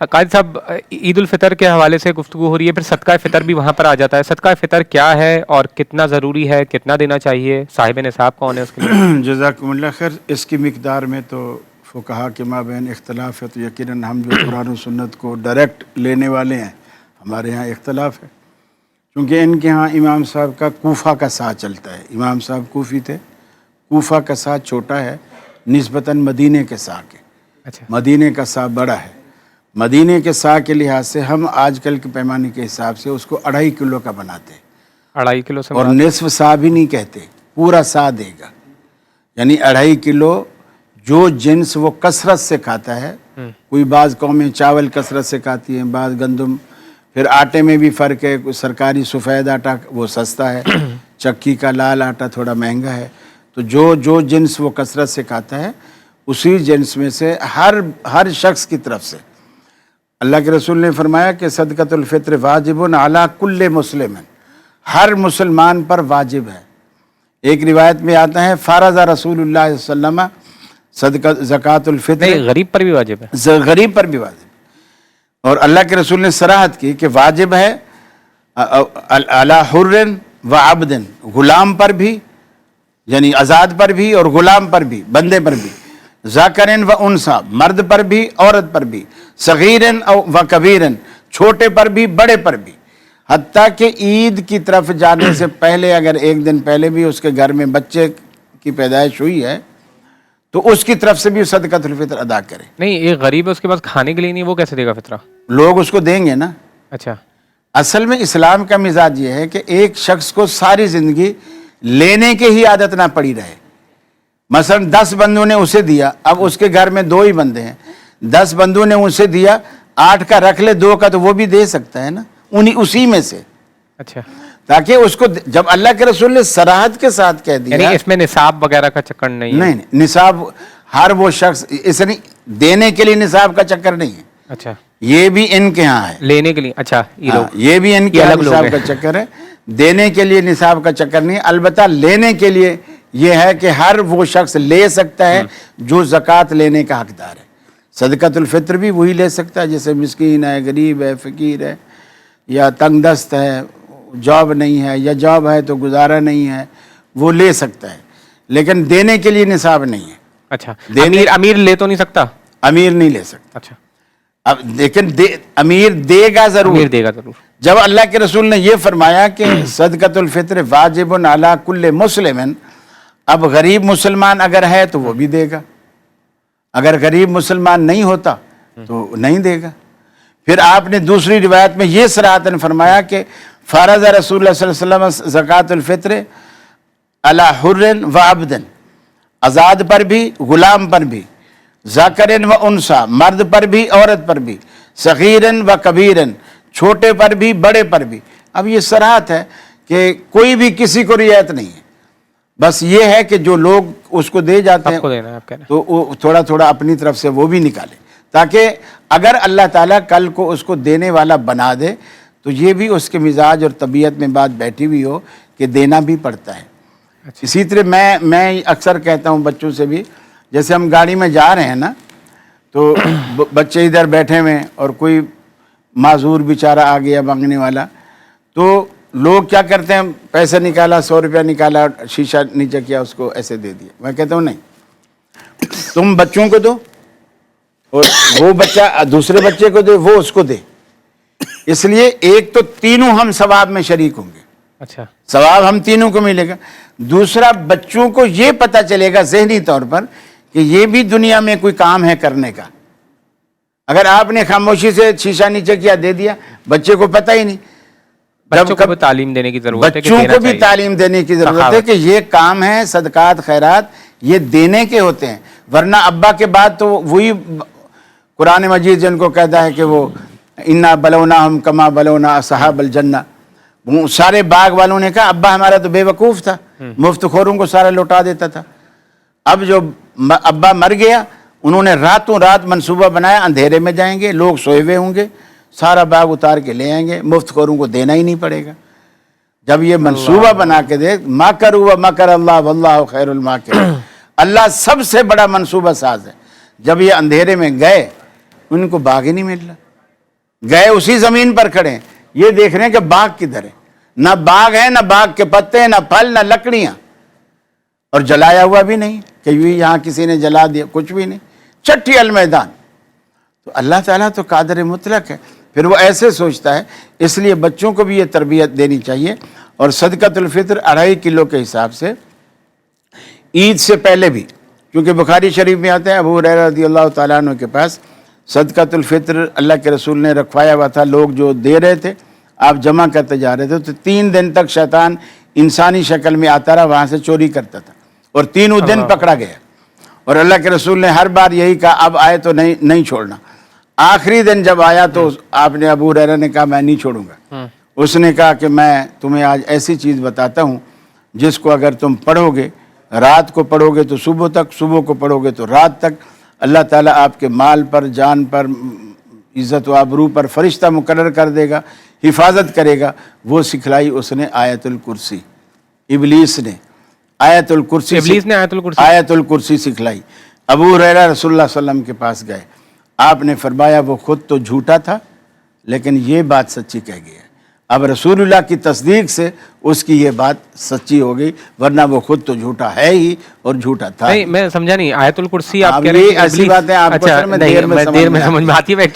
قائد صاحب، عید الفطر کے حوالے سے گفتگو ہو رہی ہے، پھر صدقہ فطر بھی وہاں پر آ جاتا ہے. صدقہ فطر کیا ہے اور کتنا ضروری ہے، کتنا دینا چاہیے، صاحب نصاب کون ہے اس کے لیے؟ جزاکم اللہ خیر. اس کی مقدار میں تو فقہا کے مابین اختلاف ہے، تو یقیناً ہم جو قرآن و سنت کو ڈائریکٹ لینے والے ہیں ہمارے ہاں اختلاف ہے، کیونکہ ان کے ہاں امام صاحب کا کوفہ کا سا چلتا ہے. امام صاحب کوفی تھے، کوفہ کا سا چھوٹا ہے نسبتاً مدینے کے سا کے. اچھا، مدینے کا سا بڑا ہے. مدینے کے سا کے لحاظ سے ہم آج کل کے پیمانے کے حساب سے اس کو 2.5 کلو کا بناتے ہیں، 2.5 کلو سے اور مراد؟ نصف سا بھی نہیں کہتے، پورا سا دے گا. یعنی 2.5 کلو جو جنس وہ کثرت سے کھاتا ہے. کوئی بعض قومیں چاول کثرت سے کھاتی ہیں، بعض گندم. پھر آٹے میں بھی فرق ہے، کوئی سرکاری سفید آٹا وہ سستا ہے، چکی کا لال آٹا تھوڑا مہنگا ہے. تو جو جنس وہ کثرت سے کھاتا ہے اسی جنس میں سے ہر شخص کی طرف سے اللہ کے رسول نے فرمایا کہ صدقۃ الفطر واجب علی کل مسلم، ہر مسلمان پر واجب ہے. ایک روایت میں آتا ہے فرض رسول اللہ صلی اللہ علیہ وسلم زکوٰۃ الفطر، نہیں، غریب پر بھی واجب ہے. غریب پر بھی واجب. اور اللہ کے رسول نے صراحت کی کہ واجب ہے علی حر و عبد، غلام پر بھی یعنی آزاد پر بھی اور غلام پر بھی، بندے پر بھی، ذکر و انثی، مرد پر بھی عورت پر بھی، صغیر و کبیر، چھوٹے پر بھی بڑے پر بھی. حتیٰ کہ عید کی طرف جانے سے پہلے اگر ایک دن پہلے بھی اس کے گھر میں بچے کی پیدائش ہوئی ہے تو اس کی طرف سے بھی صدقۃ الفطر ادا کرے. نہیں، ایک غریب ہے، اس کے پاس کھانے کے لیے نہیں، وہ کیسے دے گا فطرہ؟ لوگ اس کو دیں گے نا. اچھا، اصل میں اسلام کا مزاج یہ ہے کہ ایک شخص کو ساری زندگی لینے کے ہی عادت نہ پڑی رہے. مثلا 10 بندوں نے اسے دیا، اب اس کے گھر میں 2 ہی بندے ہیں، 10 بندوں نے اسے دیا، 8 کا رکھ لے، 2 کا تو وہ بھی دے سکتا ہے نا اسی میں سے. اچھا، تاکہ اس کو جب اللہ کے رسول نے صراحت کے ساتھ کہہ دیا، یعنی اس میں نصاب وغیرہ کا چکر نہیں ہے؟ نہیں نصاب ہر وہ شخص اس نہیں دینے کے لیے نصاب کا چکر نہیں ہے. اچھا، یہ بھی ان کے ہاں ہے لینے کے لیے. اچھا، یہ بھی ان کے الگ لوگ نصاب ہیں. کا چکر ہے، دینے کے لیے نصاب کا چکر نہیں. البتہ لینے کے لیے یہ ہے کہ ہر وہ شخص لے سکتا ہے جو زکوٰۃ لینے کا حقدار ہے. صدقۃ الفطر بھی وہی لے سکتا ہے جیسے مسکین ہے، غریب ہے، فقیر ہے، یا تنگ دست ہے، جاب نہیں ہے، یا جاب ہے تو گزارا نہیں ہے، وہ لے سکتا ہے. لیکن دینے کے لیے نصاب نہیں ہے. اچھا، امیر لے تو نہیں سکتا؟ امیر نہیں لے سکتا. اچھا، اب لیکن امیر دے گا ضرور. امیر دے گا ضرور. جب اللہ کے رسول نے یہ فرمایا کہ صدقۃ الفطر واجب علی کل مسلم، اب غریب مسلمان اگر ہے تو وہ بھی دے گا، اگر غریب مسلمان نہیں ہوتا تو نہیں دے گا. پھر آپ نے دوسری روایت میں یہ صراحتاً فرمایا کہ فرض رسول اللہ صلی اللہ علیہ وسلم زکوٰۃ الفطر علی حر و عبد، آزاد پر بھی غلام پر بھی، ذکر و انثی، مرد پر بھی عورت پر بھی، صغیر و کبیر، چھوٹے پر بھی بڑے پر بھی. اب یہ صراحت ہے کہ کوئی بھی کسی کو رعایت نہیں ہے. بس یہ ہے کہ جو لوگ اس کو دے جاتے ہیں تو وہ تھوڑا تھوڑا اپنی طرف سے وہ بھی نکالے، تاکہ اگر اللہ تعالیٰ کل کو اس کو دینے والا بنا دے تو یہ بھی اس کے مزاج اور طبیعت میں بات بیٹھی ہوئی ہو کہ دینا بھی پڑتا ہے. اسی طرح میں اکثر کہتا ہوں بچوں سے بھی، جیسے ہم گاڑی میں جا رہے ہیں نا تو بچے ادھر بیٹھے ہوئے اور کوئی معذور بیچارہ آ گیا مانگنے والا، تو لوگ کیا کرتے ہیں، پیسہ نکالا، 100 روپیہ نکالا، شیشہ نیچے کیا، اس کو ایسے دے دیا. میں کہتا ہوں نہیں، تم بچوں کو دو اور وہ بچہ دوسرے بچے کو دے، وہ اس کو دے. اس لیے ایک تو تینوں ہم ثواب میں شریک ہوں گے. اچھا، ثواب ہم تینوں کو ملے گا. دوسرا بچوں کو یہ پتہ چلے گا ذہنی طور پر کہ یہ بھی دنیا میں کوئی کام ہے کرنے کا. اگر آپ نے خاموشی سے شیشہ نیچے کیا دے دیا، بچے کو پتہ ہی نہیں. بچوں کو بھی تعلیم دینے کی ضرورت ہے، بچوں کو بھی تعلیم دینے کی ضرورت ہے کہ یہ کام ہے، صدقات خیرات یہ دینے کے ہوتے ہیں. ورنہ ابا کے بعد تو وہی قرآن مجید جن کو کہتا ہے کہ وہ انا بلوناہم کما بلونا اصحاب الجنہ. سارے باغ والوں نے کہا ابا ہمارا تو بے وقوف تھا، مفت خوروں کو سارا لوٹا دیتا تھا. اب جو ابا مر گیا، انہوں نے راتوں رات منصوبہ بنایا، اندھیرے میں جائیں گے، لوگ سوئے ہوئے ہوں گے، سارا باغ اتار کے لے آئیں گے، مفت خوروں کو دینا ہی نہیں پڑے گا. جب یہ منصوبہ بنا کے دے، مکروا ومکر اللہ واللہ خیر الماکرین، اللہ سب سے بڑا منصوبہ ساز ہے. جب یہ اندھیرے میں گئے ان کو باغ ہی نہیں مل رہا. گئے اسی زمین پر کھڑے ہیں, یہ دیکھ رہے ہیں کہ باغ کدھر ہے, نہ باغ ہے, نہ باغ کے پتے, نہ پھل, نہ لکڑیاں, اور جلایا ہوا بھی نہیں کہ یہاں کسی نے جلا دیا, کچھ بھی نہیں, چٹھی المیدان. تو اللہ تعالیٰ تو قادر مطلق ہے, پھر وہ ایسے سوچتا ہے. اس لیے بچوں کو بھی یہ تربیت دینی چاہیے. اور صدقۃ الفطر 2.5 کلو کے حساب سے عید سے پہلے بھی, کیونکہ بخاری شریف میں آتے ہیں ابو ہریرہ رضی اللہ تعالیٰ عنہ کے پاس صدقۃ الفطر اللہ کے رسول نے رکھوایا ہوا تھا. لوگ جو دے رہے تھے آپ جمع کرتے جا رہے تھے, تو 3 دن تک شیطان انسانی شکل میں آتا رہا, وہاں سے چوری کرتا تھا, اور 3 دن پکڑا گیا. اور اللہ کے رسول نے ہر بار یہی کہا اب آئے تو نہیں چھوڑنا. آخری دن جب آیا تو آپ نے, ابو ہریرہ نے کہا میں نہیں چھوڑوں گا. اس نے کہا کہ میں تمہیں آج ایسی چیز بتاتا ہوں جس کو اگر تم پڑھو گے, رات کو پڑھو گے تو صبح تک, صبح کو پڑھو گے تو رات تک, اللہ تعالیٰ آپ کے مال پر, جان پر, عزت و آبرو پر فرشتہ مقرر کر دے گا, حفاظت کرے گا. وہ سکھلائی اس نے آیت الکرسی, ابلیس نے آیت الکرسی, ابلیس نے آیت الکرسی آیت الکرسی سکھلائی. ابو ہریرہ رسول اللہ صلی اللہ علیہ وسلم کے پاس گئے, آپ نے فرمایا وہ خود تو جھوٹا تھا لیکن یہ بات سچی کہہ گیا. اب رسول اللہ کی تصدیق سے اس کی یہ بات سچی ہو گئی, ورنہ وہ خود تو جھوٹا ہے ہی اور جھوٹا تھا. نہیں میں سمجھا نہیں, آیت الکرسی آپ کہہ رہے یہ ہیں ایسی باتیں آپ کو اچھا دیر میں دیر میں سمجھ میں آتی ہے.